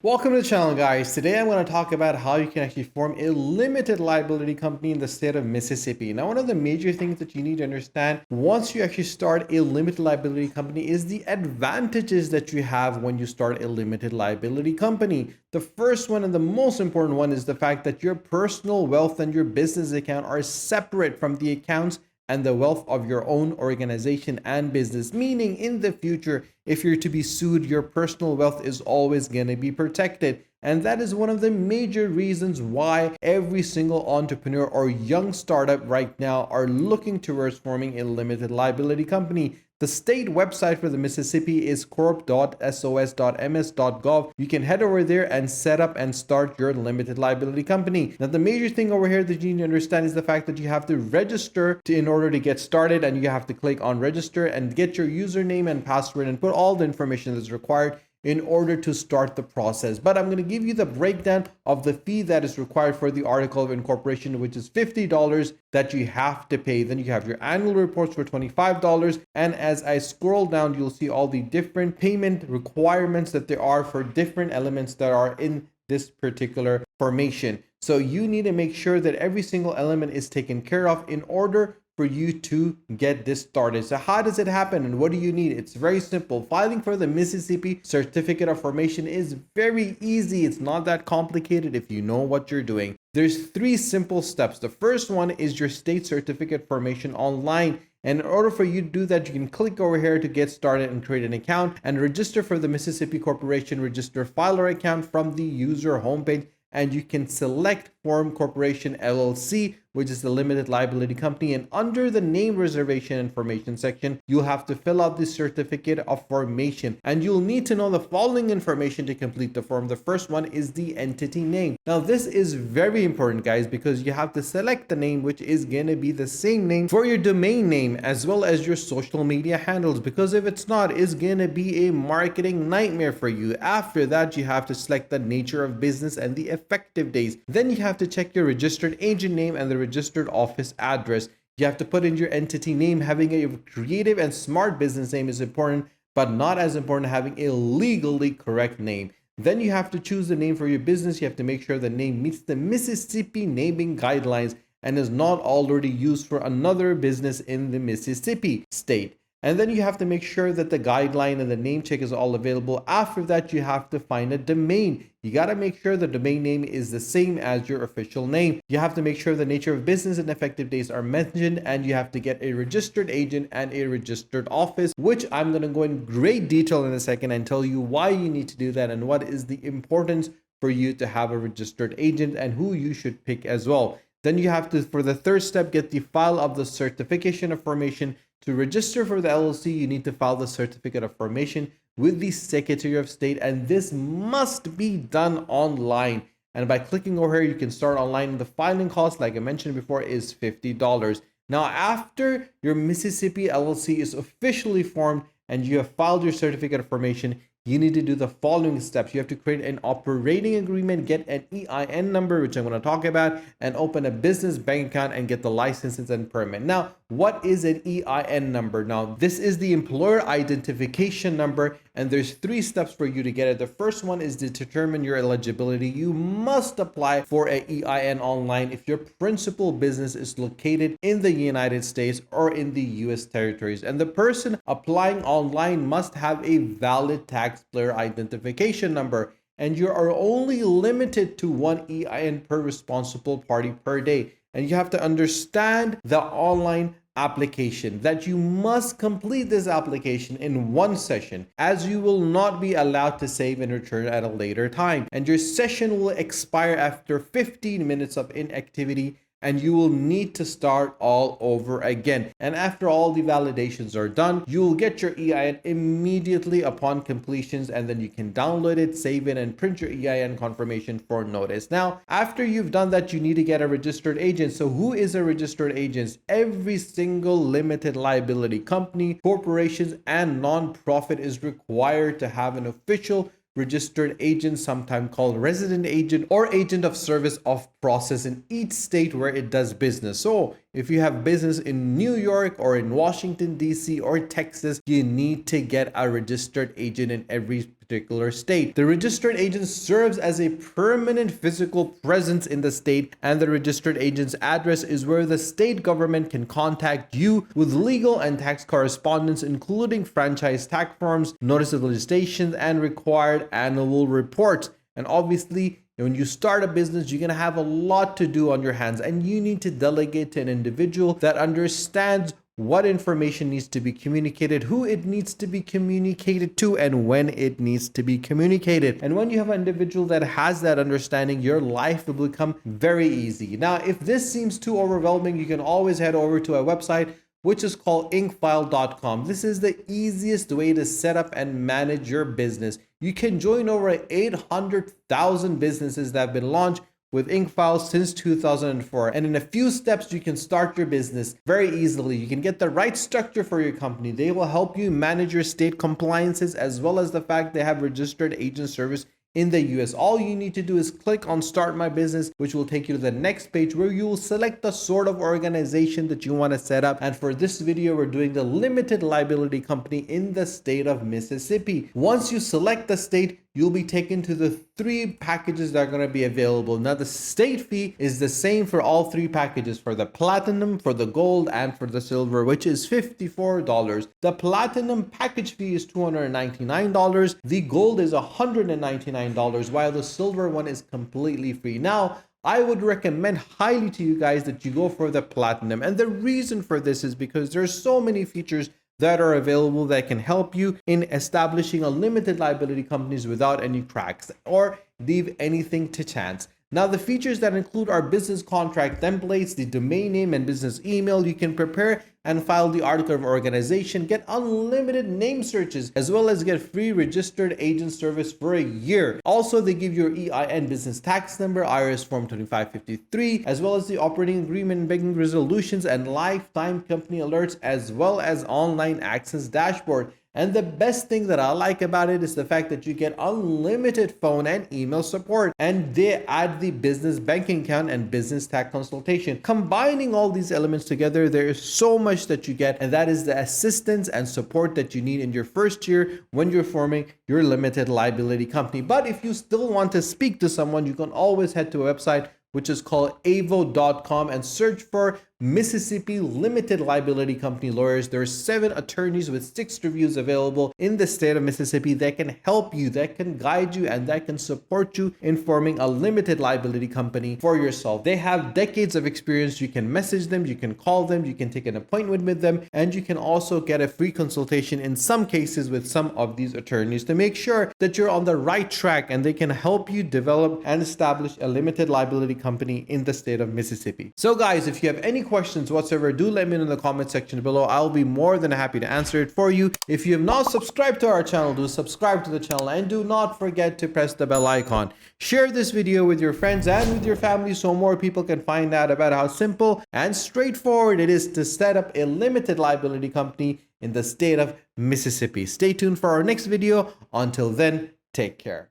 Welcome to the channel, guys. Today I'm going to talk about how you can actually form a limited liability company in the state of Mississippi. Now, one of the major things that you need to understand once you actually start a limited liability company is the advantages that you have when you start a limited liability company. The first one and the most important one is the fact that your personal wealth and your business account are separate from the accounts and the wealth of your own organization and business, meaning in the future, if you're to be sued, your personal wealth is always going to be protected. And that is one of the major reasons why every single entrepreneur or young startup right now are looking towards forming a limited liability company. The state website for the Mississippi is corp.sos.ms.gov. You can head over there and set up and start your limited liability company. Now, the major thing over here that you need to understand is the fact that you have to register in order to get started, and you have to click on register and get your username and password and put all the information that's required in order to start the process. But I'm going to give you the breakdown of the fee that is required for the article of incorporation, which is $50 that you have to pay. Then you have your annual reports for $25. And as I scroll down, you'll see all the different payment requirements that there are for different elements that are in this particular formation. So you need to make sure that every single element is taken care of in order for you to get this started. So how does it happen and what do you need? It's very simple. Filing for the Mississippi Certificate of Formation is very easy. It's not that complicated if you know what you're doing. There's three simple steps. The first one is your state certificate formation online. And in order for you to do that, you can click over here to get started and create an account and register for the Mississippi Corporation Register Filer account from the user homepage. And you can select Form Corporation LLC, which is the limited liability company. And under the name reservation information section, you'll have to fill out the certificate of formation. And you'll need to know the following information to complete the form. The first one is the entity name. Now, this is very important, guys, because you have to select the name, which is going to be the same name for your domain name as well as your social media handles. Because if it's not, it's going to be a marketing nightmare for you. After that, you have to select the nature of business and the effective days. Then you have to check your registered agent name and the registered office address. You have to put in your entity name. Having a creative and smart business name is important, but not as important having a legally correct name. Then you have to choose the name for your business. You have to make sure the name meets the Mississippi naming guidelines and is not already used for another business in the Mississippi state. And then you have to make sure that the guideline and the name check is all available. After that, you have to find a domain. You got to make sure the domain name is the same as your official name. You have to make sure the nature of business and effective days are mentioned, and you have to get a registered agent and a registered office, which I'm going to go in great detail in a second and tell you why you need to do that and what is the importance for you to have a registered agent and who you should pick as well. Then you have to, for the third step, get the file of the certification of formation. To register for the LLC, you need to file the certificate of formation with the Secretary of State, and this must be done online. And by clicking over here, you can start online. The filing cost, like I mentioned before, is $50. Now, after your Mississippi LLC is officially formed and you have filed your certificate of formation, you need to do the following steps. You have to create an operating agreement, get an EIN number, which I'm going to talk about, and open a business bank account and get the licenses and permit. Now, what is an EIN number? Now, this is the employer identification number, and there's three steps for you to get it. The first one is to determine your eligibility. You must apply for an EIN online if your principal business is located in the United States or in the US territories. And the person applying online must have a valid taxpayer identification number. And you are only limited to one EIN per responsible party per day. And you have to understand the online application, that you must complete this application in one session, as you will not be allowed to save and return at a later time. And your session will expire after 15 minutes of inactivity, and you will need to start all over again. And after all the validations are done, you will get your EIN immediately upon completions, and then you can download it, save it, and print your EIN confirmation for notice. Now, after you've done that, you need to get a registered agent. So who is a registered agent? Every single limited liability company, corporations, and nonprofit is required to have an official registered agent, sometimes called resident agent or agent of service of process in each state where it does business. So if you have business in New York or in Washington, D.C. or Texas, you need to get a registered agent in every particular state. The registered agent serves as a permanent physical presence in the state, and the registered agent's address is where the state government can contact you with legal and tax correspondence, including franchise tax forms, notice of legislation, and required annual reports. And obviously, when you start a business, you're going to have a lot to do on your hands, and you need to delegate to an individual that understands what information needs to be communicated, who it needs to be communicated to, and when it needs to be communicated. And when you have an individual that has that understanding, your life will become very easy. Now, if this seems too overwhelming, you can always head over to our website, which is called inkfile.com. This is the easiest way to set up and manage your business. You can join over 800,000 businesses that have been launched with Inkfile since 2004. And in a few steps, you can start your business very easily. You can get the right structure for your company. They will help you manage your state compliances, as well as the fact they have registered agent service in the US. All you need to do is click on Start My Business, which will take you to the next page where you will select the sort of organization that you want to set up. And for this video, we're doing the limited liability company in the state of Mississippi. Once you select the state, you'll be taken to the 3 packages that are going to be available. Now, the state fee is the same for all 3 packages, for the platinum, for the gold, and for the silver, which is $54. The platinum package fee is $299. The gold is $199, while the silver one is completely free. Now, I would recommend highly to you guys that you go for the platinum. And the reason for this is because there's so many features that are available that can help you in establishing a limited liability companies without any cracks or leave anything to chance. Now, the features that include our business contract templates, the domain name and business email. You can prepare and file the article of organization, get unlimited name searches, as well as get free registered agent service for a year. Also, they give you your EIN business tax number, IRS form 2553, as well as the operating agreement, banking resolutions, and lifetime company alerts, as well as online access dashboard. And the best thing that I like about it is the fact that you get unlimited phone and email support, and they add the business banking account and business tax consultation. Combining all these elements together, there is so much that you get, and that is the assistance and support that you need in your first year when you're forming your limited liability company. But if you still want to speak to someone, you can always head to a website which is called avo.com and search for Mississippi Limited Liability Company Lawyers. There are 7 attorneys with 6 reviews available in the state of Mississippi that can help you, that can guide you, and that can support you in forming a limited liability company for yourself. They have decades of experience. You can message them, you can call them, you can take an appointment with them, and you can also get a free consultation in some cases with some of these attorneys to make sure that you're on the right track, and they can help you develop and establish a limited liability company in the state of Mississippi. So guys, if you have any questions whatsoever, do let me know in the comment section below. I'll be more than happy to answer it for you. If you have not subscribed to our channel, do subscribe to the channel, and do not forget to press the bell icon. Share this video with your friends and with your family so more people can find out about how simple and straightforward it is to set up a limited liability company in the state of Mississippi. Stay tuned for our next video. Until then, take care.